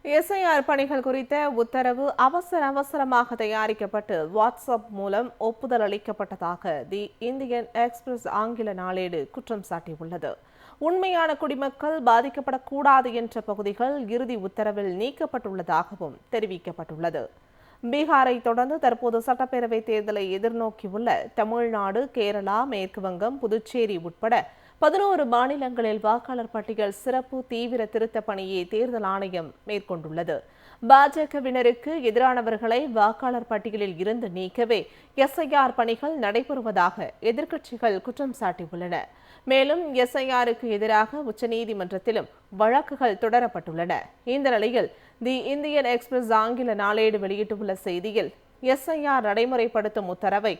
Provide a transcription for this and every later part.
SIR பணிகள் குறித்த உத்தரவு அவசரமாக தயாரிக்கப்பட்டு வாட்ஸ்அப் மூலம் ஒப்புதல் அளிக்கப்பட்டதாக தி இந்தியன் எக்ஸ்பிரஸ் ஆங்கில நாளேடு குற்றம் சாட்டியுள்ளது. உண்மையான குடிமக்கள் பாதிக்கப்படக்கூடாது என்ற பகுதிகள் இறுதி உத்தரவில் நீக்கப்பட்டுள்ளதாகவும் தெரிவிக்கப்பட்டுள்ளது. பீகாரை தொடர்ந்து தற்போது சட்டப்பேரவை தேர்தலை எதிர்நோக்கியுள்ள தமிழ்நாடு, கேரளா, மேற்கு வங்கம், புதுச்சேரி உட்பட 11 மாநிலங்களில் வாக்காளர் பட்டியல் சிறப்பு தீவிர திருத்த பணியை தேர்தல் ஆணையம் மேற்கொண்டுள்ளது. பாஜகவினருக்கு எதிரானவர்களை வாக்காளர் பட்டியலில் இருந்து நீக்கவே எஸ்ஐஆர் பணிகள் நடைபெறுவதாக எதிர்க்கட்சிகள் குற்றம் சாட்டியுள்ளன. மேலும் எஸ்ஐஆருக்கு எதிராக உச்சநீதிமன்றத்திலும் வழக்குகள் தொடரப்பட்டுள்ளன. இந்த நிலையில் தி இந்தியன் எக்ஸ்பிரஸ் ஆங்கில நாளேடு வெளியிட்டுள்ள செய்தியில், எஸ்ஐஆர் நடைமுறைப்படுத்தும் உத்தரவை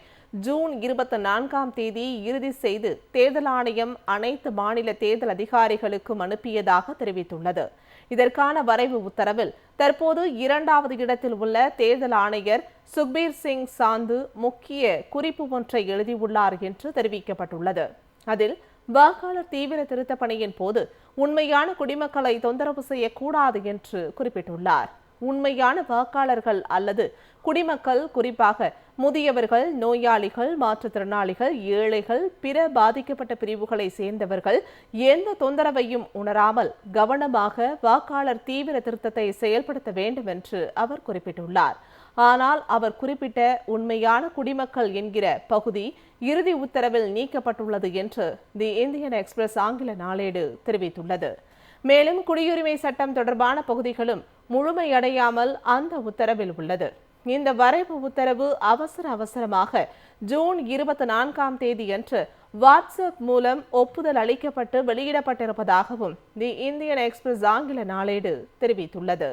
ஜூன் 24ஆம் தேதி இறுதி செய்து தேர்தல் ஆணையம் அனைத்து மாநில தேர்தல் அதிகாரிகளுக்கும் அனுப்பியதாக தெரிவித்துள்ளது. இதற்கான வரைவு உத்தரவில் தற்போது 2வது இடத்தில் உள்ள தேர்தல் ஆணையர் சுக்பீர் சிங் சாந்து முக்கிய குறிப்பு ஒன்றை எழுதியுள்ளார் என்று தெரிவிக்கப்பட்டுள்ளது. அதில் வாக்காளர் தீவிர திருத்த பணியின் போது உண்மையான குடிமக்களை தொந்தரவு செய்யக்கூடாது என்று குறிப்பிட்டுள்ளார். உண்மையான வாக்காளர்கள் அல்லது குடிமக்கள், குறிப்பாக முதியவர்கள், நோயாளிகள், மாற்றுத்திறனாளிகள், ஏழைகள், பிற பாதிக்கப்பட்ட பிரிவுகளை சேர்ந்தவர்கள் எந்த தொந்தரவையும் உணராமல் கவனமாக வாக்காளர் தீவிர திருத்தத்தை செயல்படுத்த வேண்டும் என்று அவர் குறிப்பிட்டுள்ளார். ஆனால் அவர் குறிப்பிட்ட உண்மையான குடிமக்கள் என்கிற பகுதி இறுதி உத்தரவில் நீக்கப்பட்டுள்ளது என்று தி இந்தியன் எக்ஸ்பிரஸ் ஆங்கில நாளேடு தெரிவித்துள்ளது. மேலும் குடியுரிமை சட்டம் தொடர்பான பகுதிகளும் முழுமையடையாமல் அந்த உத்தரவில் உள்ளது. இந்த வரைவு உத்தரவு அவசரமாக ஜூன் 24ஆம் தேதியன்று வாட்ஸ்அப் மூலம் ஒப்புதல் அளிக்கப்பட்டு வெளியிடப்பட்டிருப்பதாகவும் தி இந்தியன் எக்ஸ்பிரஸ் ஆங்கில நாளேடு தெரிவித்துள்ளது.